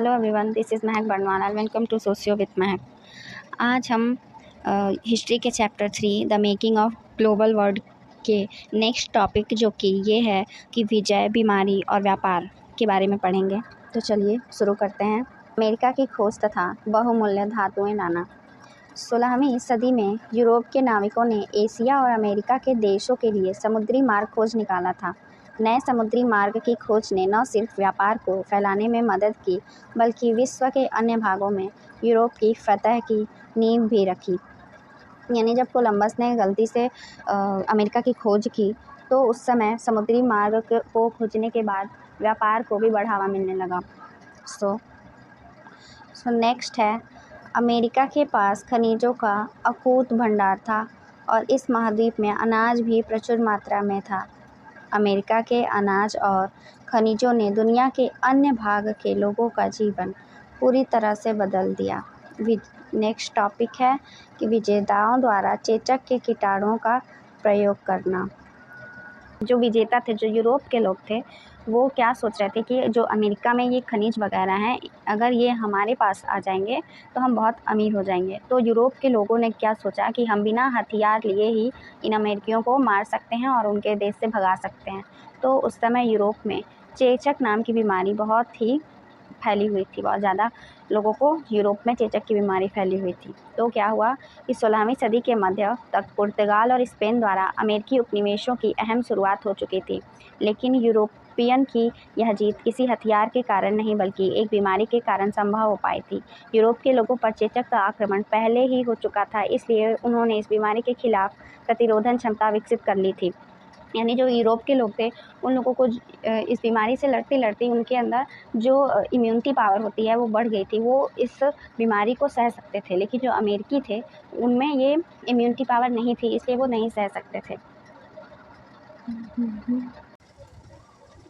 Hello everyone, this is Mahak Barnwal. Welcome to socio with Mahak. आज हम history के chapter 3 the making of global world के next topic जो कि ये है कि विजय, बीमारी और व्यापार के बारे में पढ़ेंगे। तो चलिए शुरू करते हैं। अमेरिका की खोज तथा बहुमूल्य धातुएं लाना। 16वीं सदी में यूरोप के नाविकों ने एशिया और अमेरिका के देशों के लिए समुद्री मार्ग खोज निकाला था। नए समुद्री मार्ग की खोज ने न सिर्फ व्यापार को फैलाने में मदद की, बल्कि विश्व के अन्य भागों में यूरोप की फतह की नींव भी रखी। यानी जब कोलंबस ने गलती से अमेरिका की खोज की, तो उस समय समुद्री मार्ग को खोजने के बाद व्यापार को भी बढ़ावा मिलने लगा। सो नेक्स्ट है, अमेरिका के पास खनिजों का अकूत भंडार था और इस महाद्वीप में अनाज भी प्रचुर मात्रा में था। अमेरिका के अनाज और खनिजों ने दुनिया के अन्य भाग के लोगों का जीवन पूरी तरह से बदल दिया। नेक्स्ट टॉपिक है कि विजेताओं द्वारा चेचक के कीटाणुओं का प्रयोग करना। जो विजेता थे, जो यूरोप के लोग थे, वो क्या सोच रहे थे कि जो अमेरिका में ये खनिज वगैरह हैं, अगर ये हमारे पास आ जाएंगे तो हम बहुत अमीर हो जाएंगे। तो यूरोप के लोगों ने क्या सोचा कि हम बिना हथियार लिए ही इन अमेरिकियों को मार सकते हैं और उनके देश से भगा सकते हैं। तो उस समय यूरोप में चेचक नाम की बीमारी बहुत ही फैली हुई थी। बहुत ज़्यादा लोगों को यूरोप में चेचक की बीमारी फैली हुई थी। तो क्या हुआ कि 16वीं सदी के मध्य तक पुर्तगाल और स्पेन द्वारा अमेरिकी उपनिवेशों की अहम शुरुआत हो चुकी थी। लेकिन यूरोपियन की यह जीत किसी हथियार के कारण नहीं, बल्कि एक बीमारी के कारण संभव हो पाई थी। यूरोप के लोगों पर चेचक का आक्रमण पहले ही हो चुका था, इसलिए उन्होंने इस बीमारी के खिलाफ प्रतिरोधन क्षमता विकसित कर ली थी। यानी जो यूरोप के लोग थे, उन लोगों को इस बीमारी से लड़ते लड़ते उनके अंदर जो इम्यूनिटी पावर होती है वो बढ़ गई थी। वो इस बीमारी को सह सकते थे। लेकिन जो अमेरिकी थे, उनमें ये इम्यूनिटी पावर नहीं थी, इसलिए वो नहीं सह सकते थे।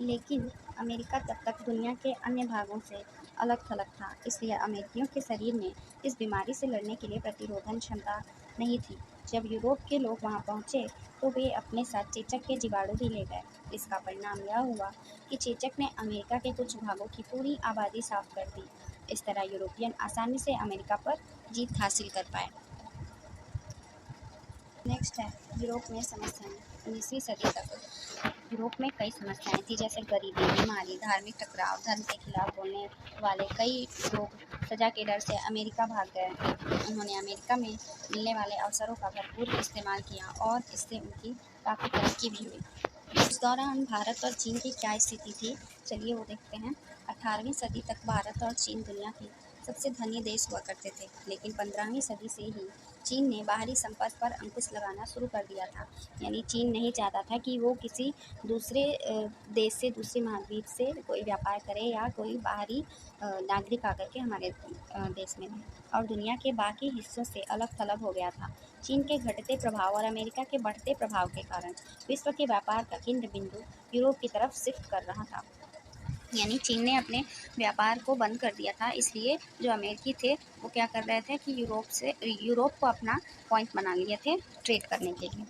लेकिन अमेरिका तब तक दुनिया के अन्य भागों से अलग थलग था, इसलिए अमेरिकियों के शरीर में इस बीमारी से लड़ने के लिए प्रतिरोधन क्षमता नहीं थी। जब यूरोप के लोग वहां पहुंचे, तो वे अपने साथ चेचक के जीवाणु भी ले गए। इसका परिणाम यह हुआ कि चेचक ने अमेरिका के कुछ भागों की पूरी आबादी साफ कर दी। इस तरह यूरोपियन आसानी से अमेरिका पर जीत हासिल कर पाए। नेक्स्ट है यूरोप में समस्याएं। 19वीं सदी तक यूरोप में कई समस्याएं थी, जैसे गरीबी, बीमारी, धार्मिक टकराव, धर्म के खिलाफ बोलने वाले कई लोग सजा के डर से अमेरिका भाग गए। उन्होंने अमेरिका में मिलने वाले अवसरों का भरपूर इस्तेमाल किया और इससे उनकी काफ़ी तरक्की भी हुई। इस दौरान भारत और चीन की क्या स्थिति थी, चलिए वो देखते हैं। 18वीं सदी तक भारत और चीन दुनिया के सबसे धनी देश हुआ करते थे, लेकिन 15वीं सदी से ही चीन ने बाहरी संपर्क पर अंकुश लगाना शुरू कर दिया था। यानी चीन नहीं चाहता था कि वो किसी दूसरे देश से, दूसरे महाद्वीप से कोई व्यापार करे या कोई बाहरी नागरिक आकर के हमारे देश में रहे, और दुनिया के बाकी हिस्सों से अलग थलग हो गया था। चीन के घटते प्रभाव और अमेरिका के बढ़ते प्रभाव के कारण विश्व के व्यापार का केंद्र बिंदु यूरोप की तरफ शिफ्ट कर रहा था। यानी चीन ने अपने व्यापार को बंद कर दिया था, इसलिए जो अमेरिकी थे वो क्या कर रहे थे कि यूरोप को अपना पॉइंट बना लिए थे ट्रेड करने के लिए।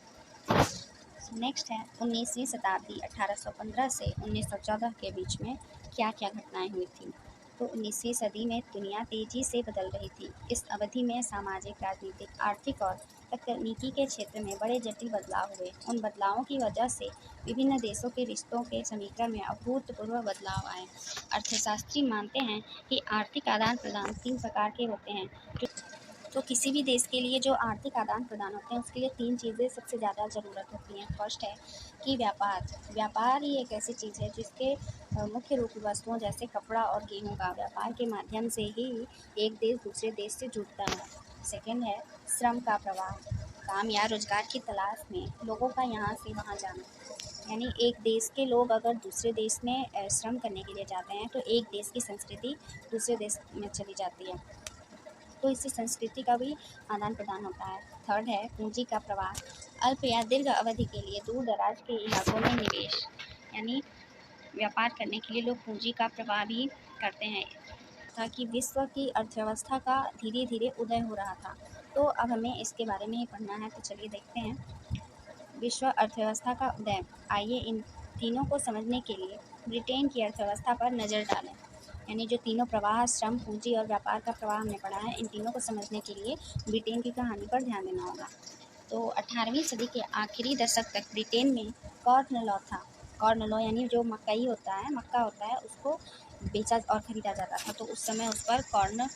नेक्स्ट है 19वीं शताब्दी। 1815 से 1914 के बीच में क्या क्या घटनाएं हुई थी। तो 19वीं सदी में दुनिया तेजी से बदल रही थी। इस अवधि में सामाजिक, राजनीतिक, आर्थिक और तकनीकी के क्षेत्र में बड़े जटिल बदलाव हुए। उन बदलावों की वजह से विभिन्न देशों के रिश्तों के समीकरण में अभूतपूर्व बदलाव आए। अर्थशास्त्री मानते हैं कि आर्थिक आदान प्रदान 3 प्रकार के होते हैं। तो किसी भी देश के लिए जो आर्थिक आदान प्रदान होते हैं, उसके लिए 3 चीज़ें सबसे ज़्यादा ज़रूरत होती हैं। फर्स्ट है कि व्यापार ही एक ऐसी चीज़ है जिसके मुख्य रूप वस्तुओं जैसे कपड़ा और गेहूं का व्यापार के माध्यम से ही एक देश दूसरे देश से जुड़ता है। सेकंड है श्रम का प्रवाह, काम या रोजगार की तलाश में लोगों का यहाँ से वहाँ जाना। यानी एक देश के लोग अगर दूसरे देश में श्रम करने के लिए जाते हैं, तो एक देश की संस्कृति दूसरे देश में चली जाती है, तो इससे संस्कृति का भी आदान प्रदान होता है। थर्ड है पूंजी का प्रवाह, अल्प या दीर्घ अवधि के लिए दूर दराज के इलाकों में निवेश। यानी व्यापार करने के लिए लोग पूंजी का प्रवाह भी करते हैं, ताकि विश्व की अर्थव्यवस्था का धीरे धीरे उदय हो रहा था। तो अब हमें इसके बारे में ही पढ़ना है, तो चलिए देखते हैं विश्व अर्थव्यवस्था का उदय। आइए इन तीनों को समझने के लिए ब्रिटेन की अर्थव्यवस्था पर नज़र डालें। यानी जो तीनों प्रवाह श्रम, पूंजी और व्यापार का प्रवाह हमने पढ़ा है, इन तीनों को समझने के लिए ब्रिटेन की कहानी पर ध्यान देना होगा। तो 18वीं सदी के आखिरी दशक तक ब्रिटेन में कॉर्न लॉ था। कॉर्न लॉ यानी जो मक्का होता है उसको बेचा और ख़रीदा जाता था। तो उस समय उस पर कॉर्न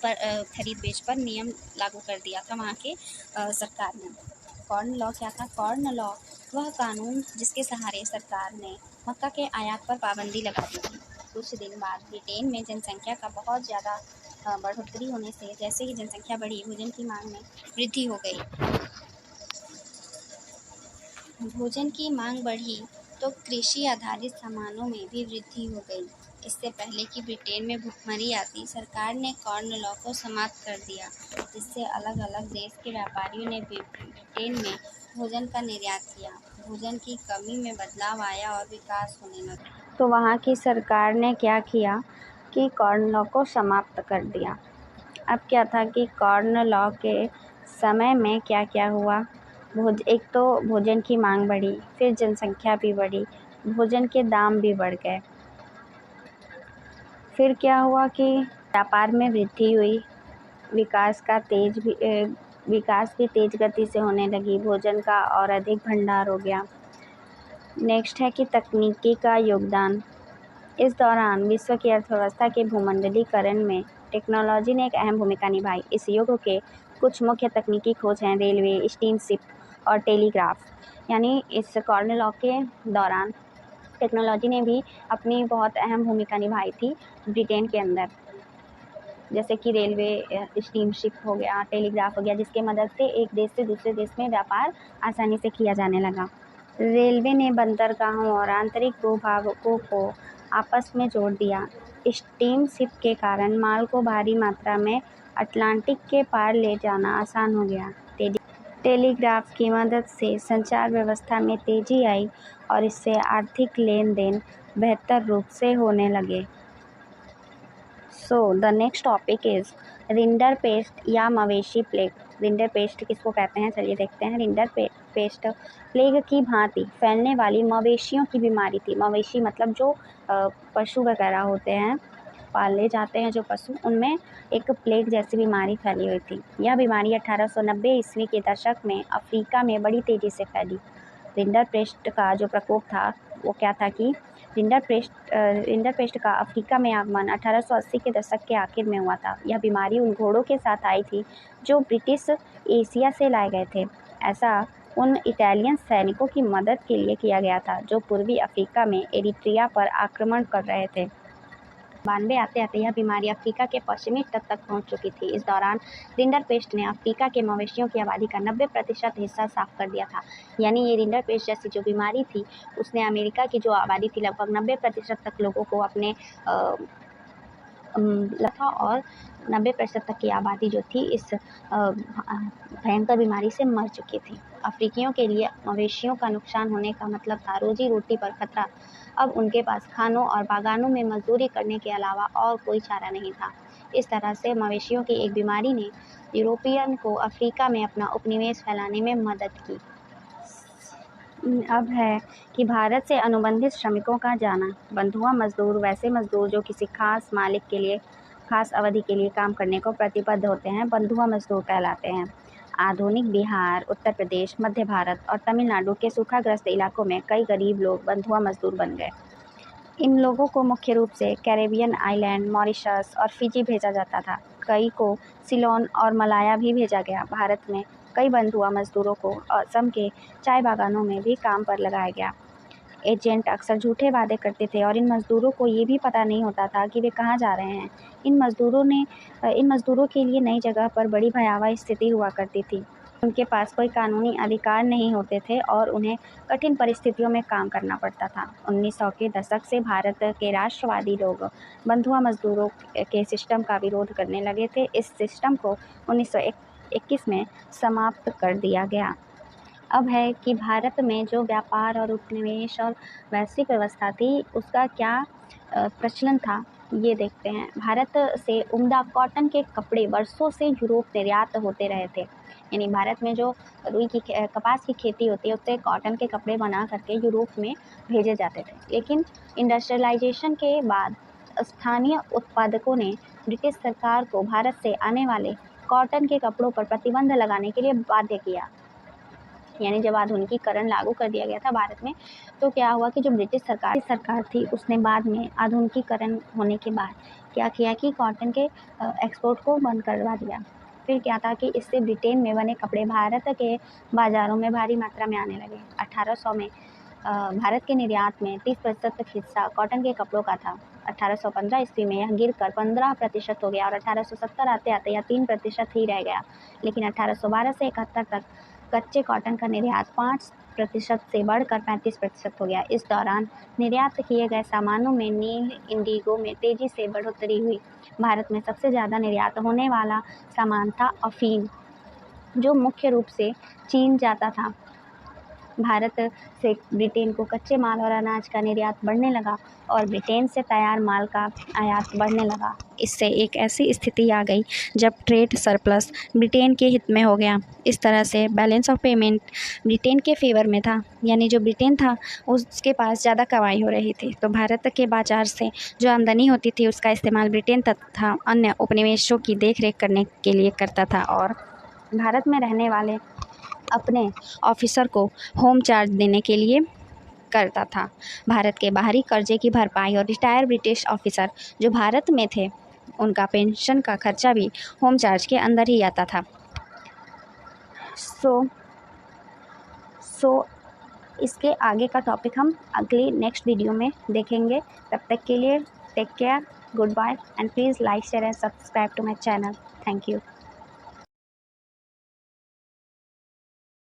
पर खरीद बेच पर नियम लागू कर दिया था वहाँ के सरकार ने। कॉर्न लॉ क्या था? कॉर्न लॉ वह कानून जिसके सहारे सरकार ने मक्का के आयात पर पाबंदी लगा दी थी। कुछ दिन बाद ब्रिटेन में जनसंख्या का बहुत ज़्यादा बढ़ोतरी होने से जैसे ही जनसंख्या बढ़ी, भोजन की मांग में वृद्धि हो गई। भोजन की मांग बढ़ी तो कृषि आधारित सामानों में भी वृद्धि हो गई। इससे पहले कि ब्रिटेन में भुखमरी आती, सरकार ने कॉर्न लॉ को समाप्त कर दिया, जिससे अलग अलग देश के व्यापारियों ने ब्रिटेन में भोजन का निर्यात किया। भोजन की कमी में बदलाव आया और विकास होने लगा। तो वहाँ की सरकार ने क्या किया कि कॉर्न लॉ को समाप्त कर दिया। अब क्या था कि कॉर्न लॉ के समय में क्या क्या हुआ? एक तो भोजन की मांग बढ़ी, फिर जनसंख्या भी बढ़ी, भोजन के दाम भी बढ़ गए। फिर क्या हुआ कि व्यापार में वृद्धि हुई, विकास भी तेज गति से होने लगी, भोजन का और अधिक भंडार हो गया। नेक्स्ट है कि तकनीकी का योगदान। इस दौरान विश्व की अर्थव्यवस्था के भूमंडलीकरण में टेक्नोलॉजी ने एक अहम भूमिका निभाई। इस युग के कुछ मुख्य तकनीकी खोज हैं रेलवे, स्टीमशिप और टेलीग्राफ। यानी इस कॉर्न लॉ के दौरान टेक्नोलॉजी ने भी अपनी बहुत अहम भूमिका निभाई थी ब्रिटेन के अंदर, जैसे कि रेलवे, स्टीमशिप हो गया, टेलीग्राफ हो गया, जिसके मदद से एक देश से दूसरे देश में व्यापार आसानी से किया जाने लगा। रेलवे ने बंदरगाहों और आंतरिक भूभागों को आपस में जोड़ दिया। स्टीमशिप के कारण माल को भारी मात्रा में अटलांटिक के पार ले जाना आसान हो गया। टेलीग्राफ की मदद से संचार व्यवस्था में तेजी आई और इससे आर्थिक लेन देन बेहतर रूप से होने लगे। So the next topic is rinderpest या मवेशी प्लेग। रिंडरपेस्ट किसको कहते हैं, चलिए देखते हैं। रिंडरपेस्ट प्लेग की भांति फैलने वाली मवेशियों की बीमारी थी। मवेशी मतलब जो पशु वगैरह होते हैं, पाले जाते हैं जो पशु, उनमें एक प्लेग जैसी बीमारी फैली हुई थी। यह बीमारी 1890 ईस्वी के दशक में अफ्रीका में बड़ी तेज़ी से फैली। रिंडरपेस्ट का जो प्रकोप था वो क्या था कि रिंडरपेस्ट का अफ्रीका में आगमन 1880 के दशक के आखिर में हुआ था। यह बीमारी उन घोड़ों के साथ आई थी जो ब्रिटिश एशिया से लाए गए थे। ऐसा उन इटालियन सैनिकों की मदद के लिए किया गया था जो पूर्वी अफ्रीका में एरिट्रिया पर आक्रमण कर रहे थे। 92 आते आते यह बीमारी अफ्रीका के पश्चिमी तट तक पहुंच चुकी थी। इस दौरान रिंडरपेस्ट ने अफ्रीका के मवेशियों की आबादी का 90% हिस्सा साफ कर दिया था। यानी ये रिंडरपेस्ट जैसी जो बीमारी थी उसने अमेरिका की जो आबादी थी लगभग 90% तक लोगों को अपने लथा और 90% तक की आबादी जो थी इस भयंकर बीमारी से मर चुकी थी। अफ्रीकियों के लिए मवेशियों का नुकसान होने का मतलब था रोजी रोटी पर खतरा। अब उनके पास खानों और बागानों में मजदूरी करने के अलावा और कोई चारा नहीं था। इस तरह से मवेशियों की एक बीमारी ने यूरोपियन को अफ्रीका में अपना उपनिवेश फैलाने में मदद की। अब है कि भारत से अनुबंधित श्रमिकों का जाना। बंधुआ मजदूर वैसे मजदूर जो किसी खास मालिक के लिए खास अवधि के लिए काम करने को प्रतिबद्ध होते हैं, बंधुआ मजदूर कहलाते हैं। आधुनिक बिहार, उत्तर प्रदेश, मध्य भारत और तमिलनाडु के सूखाग्रस्त इलाकों में कई गरीब लोग बंधुआ मजदूर बन गए। इन लोगों को मुख्य रूप से कैरेबियन आइलैंड, मॉरिशस और फिजी भेजा जाता था। कई को सिलोन और मलाया भी भेजा गया। भारत में कई बंधुआ मजदूरों को असम के चाय बागानों में भी काम पर लगाया गया। एजेंट अक्सर झूठे वादे करते थे और इन मजदूरों को ये भी पता नहीं होता था कि वे कहाँ जा रहे हैं। इन मजदूरों के लिए नई जगह पर बड़ी भयावह स्थिति हुआ करती थी। उनके पास कोई कानूनी अधिकार नहीं होते थे और उन्हें कठिन परिस्थितियों में काम करना पड़ता था। 1900 के दशक से भारत के राष्ट्रवादी लोग बंधुआ मजदूरों के सिस्टम का विरोध करने लगे थे। इस सिस्टम को 1921 में समाप्त कर दिया गया। अब है कि भारत में जो व्यापार और उपनिवेश और वैश्विक व्यवस्था थी उसका क्या प्रचलन था, ये देखते हैं। भारत से उम्दा कॉटन के कपड़े वर्षों से यूरोप निर्यात होते रहे थे। यानी भारत में जो कपास की खेती होती है उससे कॉटन के कपड़े बना करके यूरोप में भेजे जाते थे। लेकिन इंडस्ट्रियलाइजेशन के बाद स्थानीय उत्पादकों ने ब्रिटिश सरकार को भारत से आने वाले कॉटन के कपड़ों पर प्रतिबंध लगाने के लिए बाध्य किया। यानी जब आधुनिकीकरण लागू कर दिया गया था भारत में, तो क्या हुआ कि जो ब्रिटिश सरकार थी उसने बाद में आधुनिकीकरण होने के बाद क्या किया कि कॉटन के एक्सपोर्ट को बंद करवा दिया। फिर क्या था कि इससे ब्रिटेन में बने कपड़े भारत के बाज़ारों में भारी मात्रा में आने लगे। 1800 में भारत के निर्यात में 30% तक हिस्सा कॉटन के कपड़ों का था। 1815 ईस्वी में यह गिरकर 15% हो गया और 1870 आते आते यह 3% ही रह गया। लेकिन 1812 से 71 तक कच्चे कॉटन का निर्यात 5% से बढ़कर 35% हो गया। इस दौरान निर्यात किए गए सामानों में नील इंडिगो में तेजी से बढ़ोतरी हुई। भारत में सबसे ज़्यादा निर्यात होने वाला सामान था अफीम, जो मुख्य रूप से चीन जाता था। भारत से ब्रिटेन को कच्चे माल और अनाज का निर्यात बढ़ने लगा और ब्रिटेन से तैयार माल का आयात बढ़ने लगा। इससे एक ऐसी स्थिति आ गई जब ट्रेड सरप्लस ब्रिटेन के हित में हो गया। इस तरह से बैलेंस ऑफ पेमेंट ब्रिटेन के फेवर में था, यानी जो ब्रिटेन था उसके पास ज़्यादा कमाई हो रही थी, तो भारत के बाजार से जो आमदनी होती थी उसका इस्तेमाल ब्रिटेन तथा अन्य उपनिवेशों की देखरेख करने के लिए करता था और भारत में रहने वाले अपने ऑफिसर को होम चार्ज देने के लिए करता था। भारत के बाहरी कर्जे की भरपाई और रिटायर ब्रिटिश ऑफिसर जो भारत में थे उनका पेंशन का खर्चा भी होम चार्ज के अंदर ही आता था। सो इसके आगे का टॉपिक हम अगली नेक्स्ट वीडियो में देखेंगे। तब तक के लिए take care, good bye and please like, share and subscribe to my channel. Thank you.